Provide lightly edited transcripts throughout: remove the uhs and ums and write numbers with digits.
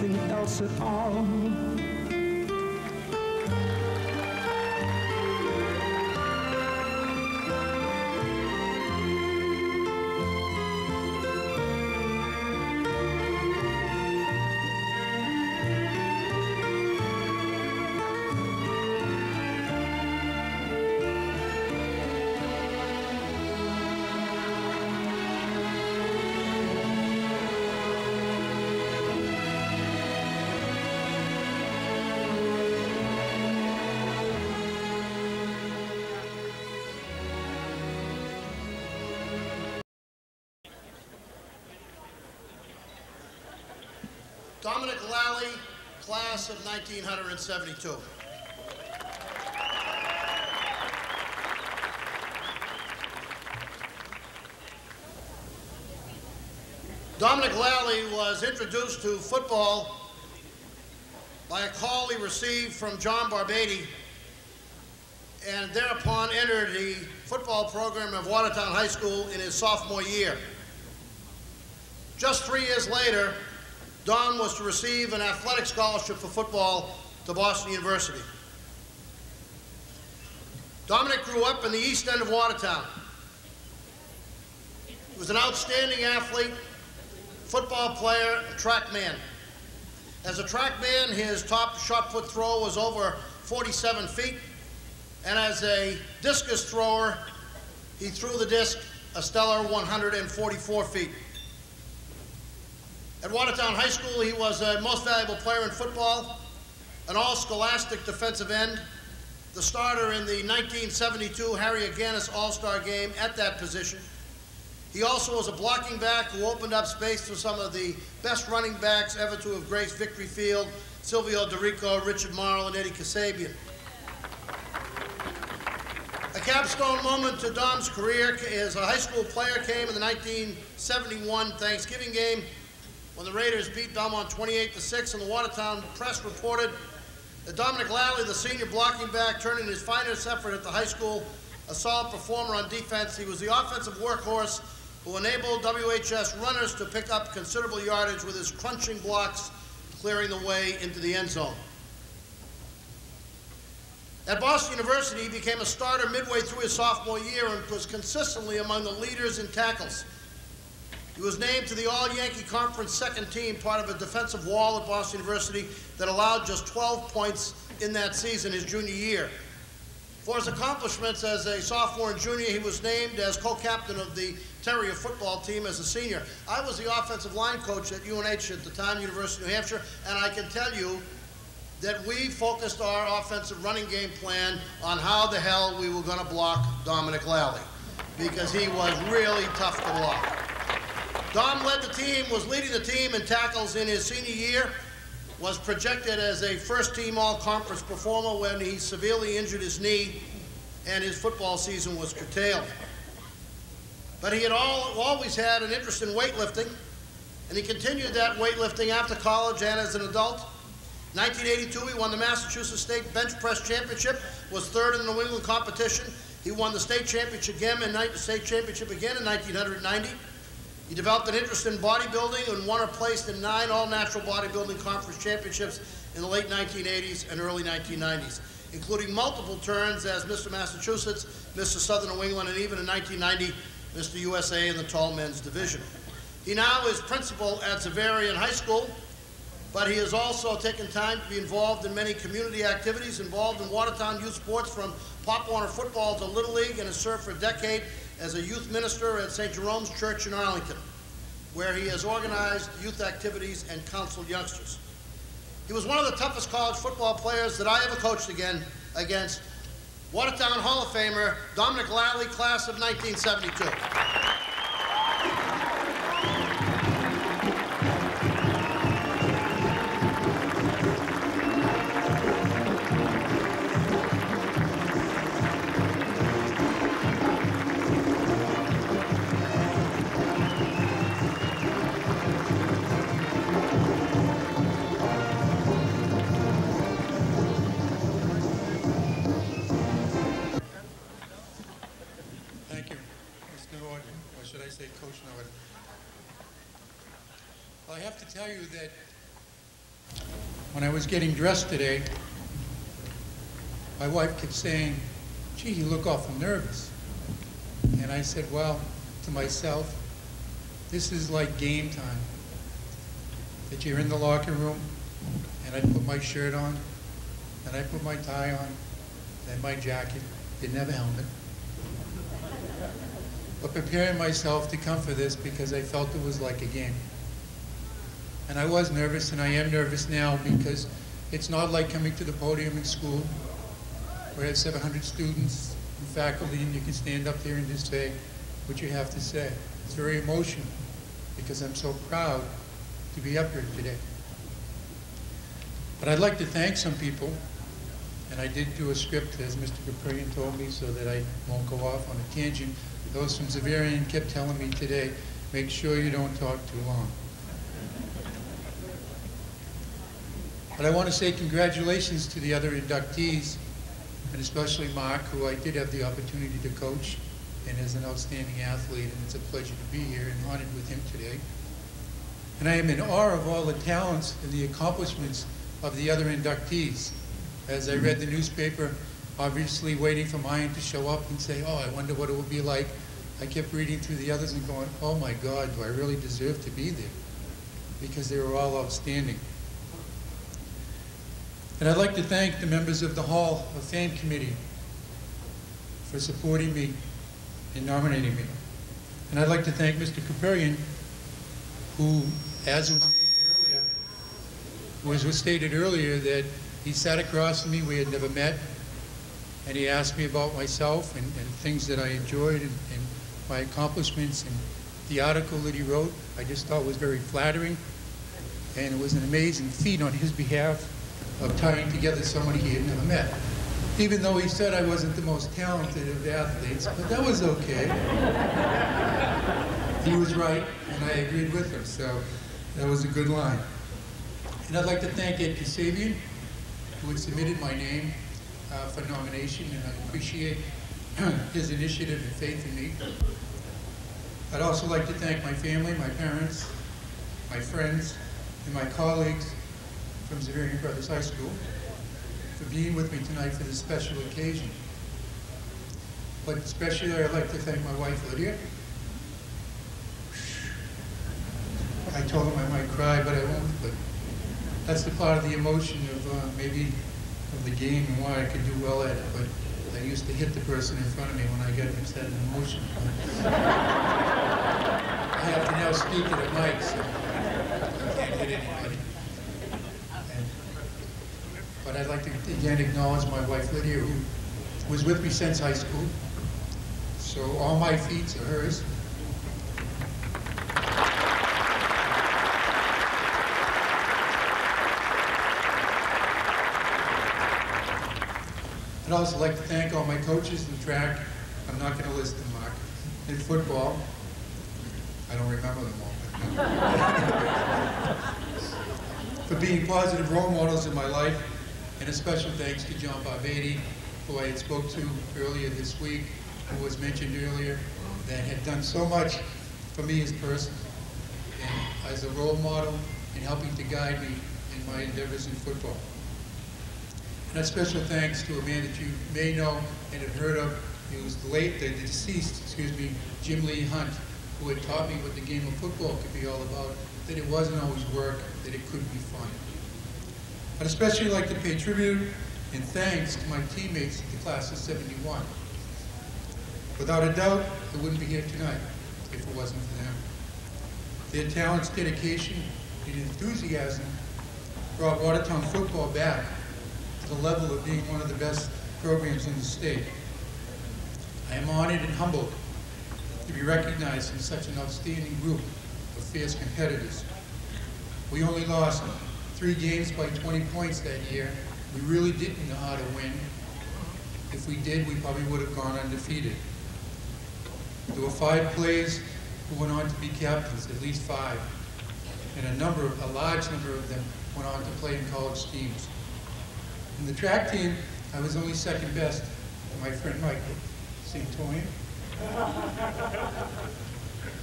nothing else at all. Lalli, class of 1972. Dominic Lalli was introduced to football by a call he received from John Barbady, and thereupon entered the football program of Watertown High School in his sophomore year. Just 3 years later, Dom was to receive an athletic scholarship for football to Boston University. Dominic grew up in the east end of Watertown. He was an outstanding athlete, football player, and track man. As a track man, his top shot put throw was over 47 feet, and as a discus thrower, he threw the disc a stellar 144 feet. At Watertown High School, he was a most valuable player in football, an all-scholastic defensive end, the starter in the 1972 Harry Aganis All-Star game at that position. He also was a blocking back who opened up space for some of the best running backs ever to have graced Victory Field, Silvio Dorico, Richard Marle, and Eddie Kasabian. A capstone moment to Dom's career as a high school player came in the 1971 Thanksgiving game when the Raiders beat Belmont 28-6, and the Watertown press reported that Dominic Lalli, the senior blocking back, turned in his finest effort at the high school, a solid performer on defense. He was the offensive workhorse who enabled WHS runners to pick up considerable yardage with his crunching blocks, clearing the way into the end zone. At Boston University, he became a starter midway through his sophomore year and was consistently among the leaders in tackles. He was named to the All-Yankee Conference second team, part of a defensive wall at Boston University that allowed just 12 points in that season, his junior year. For his accomplishments as a sophomore and junior, he was named as co-captain of the Terrier football team as a senior. I was the offensive line coach at UNH at the time, University of New Hampshire, and I can tell you that we focused our offensive running game plan on how the hell we were going to block Dominic Lalli, because he was really tough to block. Dom led the team, was leading the team in tackles in his senior year, was projected as a first-team all-conference performer when he severely injured his knee and his football season was curtailed. But he had always had an interest in weightlifting, and he continued that weightlifting after college and as an adult. In 1982, he won the Massachusetts State Bench Press Championship, was third in the New England competition. He won the state championship again in 1990. He developed an interest in bodybuilding and won or placed in 9 all-natural bodybuilding conference championships in the late 1980s and early 1990s, including multiple turns as Mr. Massachusetts, Mr. Southern New England, and even in 1990, Mr. USA in the tall men's division. He now is principal at Xaverian High School, but he has also taken time to be involved in many community activities, involved in Watertown youth sports from Pop Warner football to Little League, and has served for a decade as a youth minister at St. Jerome's Church in Arlington, where he has organized youth activities and counseled youngsters. He was one of the toughest college football players that I ever coached against. Watertown Hall of Famer Dominic Lalli, class of 1972. Well, I have to tell you that When I was getting dressed today, my wife kept saying, "Gee, you look awful nervous." And I said, well, to myself, this is like game time. That you're in the locker room, and I put my shirt on, and I put my tie on, and my jacket. Didn't have a helmet. But preparing myself to come for this because I felt it was like a game. And I was nervous, and I am nervous now because it's not like coming to the podium in school where I have 700 students and faculty, and you can stand up there and just say what you have to say. It's very emotional because I'm so proud to be up here today. But I'd like to thank some people, and I did do a script, as Mr. Caprillion told me, so that I won't go off on a tangent. Those from Xaverian kept telling me today, make sure you don't talk too long. But I want to say congratulations to the other inductees, and especially Mark, who I did have the opportunity to coach, and is an outstanding athlete, and it's a pleasure to be here and honored with him today. And I am in awe of all the talents and the accomplishments of the other inductees. As I read the newspaper, obviously waiting for mine to show up and say, oh, I wonder what it would be like, I kept reading through the others and going, oh my God, do I really deserve to be there? Because they were all outstanding. And I'd like to thank the members of the Hall of Fame Committee for supporting me and nominating me. And I'd like to thank Mr. Caprillion, who, as was stated earlier, that he sat across from me, we had never met, and he asked me about myself and things that I enjoyed and my accomplishments, and the article that he wrote I just thought was very flattering, and it was an amazing feat on his behalf of tying together somebody he had never met. Even though he said I wasn't the most talented of athletes, but that was okay. He was right, and I agreed with him, so that was a good line. And I'd like to thank Ed Kasabian, who had submitted my name for nomination, and I appreciate his initiative and faith in me. I'd also like to thank my family, my parents, my friends, and my colleagues from Xaverian Brothers High School for being with me tonight for this special occasion. But especially I'd like to thank my wife, Lydia. I told him I might cry, but I won't. But that's the part of the emotion of maybe of the game and why I could do well at it. But I used to hit the person in front of me when I got upset and emotional. I have to now speak at a mic, so I can't hit anybody. But I'd like to again acknowledge my wife Lydia, who was with me since high school. So all my feats are hers. I'd also like to thank all my coaches in track. I'm not going to list them, Mark. In football, I don't remember them all. For being positive role models in my life, and a special thanks to John Barbady, who I had spoke to earlier this week, who was mentioned earlier, that had done so much for me as a person, and as a role model, in helping to guide me in my endeavors in football. And a special thanks to a man that you may know and have heard of. He was the deceased, Jim Lee Hunt, who had taught me what the game of football could be all about, that it wasn't always work, that it could be fun. I'd especially like to pay tribute and thanks to my teammates of the class of '71. Without a doubt, I wouldn't be here tonight if it wasn't for them. Their talents, dedication, and enthusiasm brought Watertown football back to the level of being one of the best programs in the state. I am honored and humbled to be recognized in such an outstanding group of fierce competitors. We only lost 3 games by 20 points that year. We really didn't know how to win. If we did, we probably would have gone undefeated. There were 5 players who went on to be captains, at least 5, and a large number of them went on to play in college teams. In the track team, I was only second best to my friend Michael St. Toyin.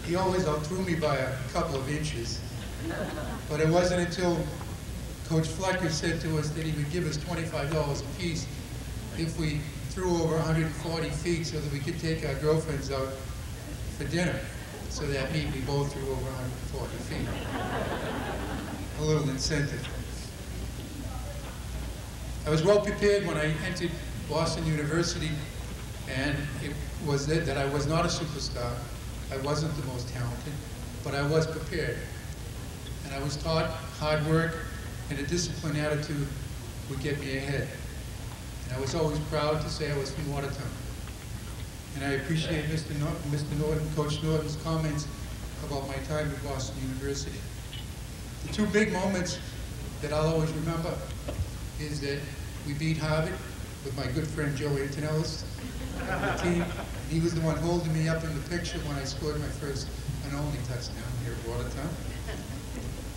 He always outthrew me by a couple of inches, but it wasn't until Coach Flecker said to us that he would give us $25 a piece if we threw over 140 feet so that we could take our girlfriends out for dinner. So that means we both threw over 140 feet. A little incentive. I was well prepared when I entered Boston University, and it was that I was not a superstar. I wasn't the most talented, but I was prepared. And I was taught hard work and a disciplined attitude would get me ahead. And I was always proud to say I was from Watertown. And I appreciate Mr. Norton, Coach Norton's comments about my time at Boston University. The two big moments that I'll always remember is that we beat Harvard with my good friend Joe Antonellis on the team. He was the one holding me up in the picture when I scored my first and only touchdown here at Watertown.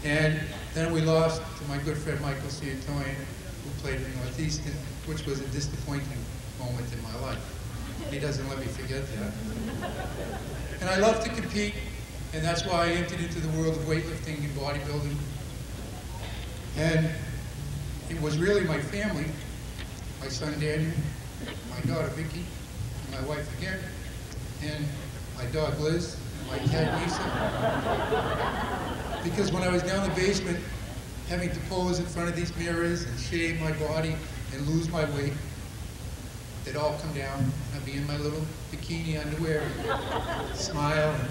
And then we lost to my good friend Michael Santoyan, who played in Northeastern, which was a disappointing moment in my life. He doesn't let me forget that. And I love to compete, and that's why I entered into the world of weightlifting and bodybuilding. And it was really my family, my son Daniel, my daughter Vicky, my wife again, and my dog Liz, and my cat Lisa. Because when I was down the basement, having to pose in front of these mirrors and shave my body and lose my weight, they'd all come down, and I'd be in my little bikini underwear, and smile, and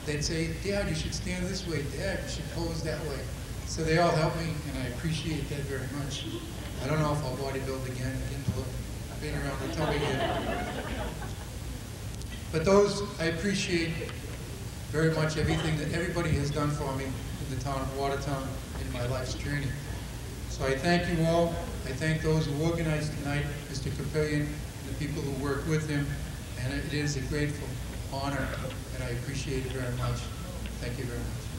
they'd say, Dad, you should stand this way, Dad, you should pose that way. So they all helped me, and I appreciate that very much. I don't know if I'll bodybuild again, I've been around the tummy again. But those, I appreciate very much everything that everybody has done for me in the town of Watertown in my life's journey. So I thank you all. I thank those who organized tonight, Mr. Capillion, and the people who worked with him. And it is a grateful honor, and I appreciate it very much. Thank you very much.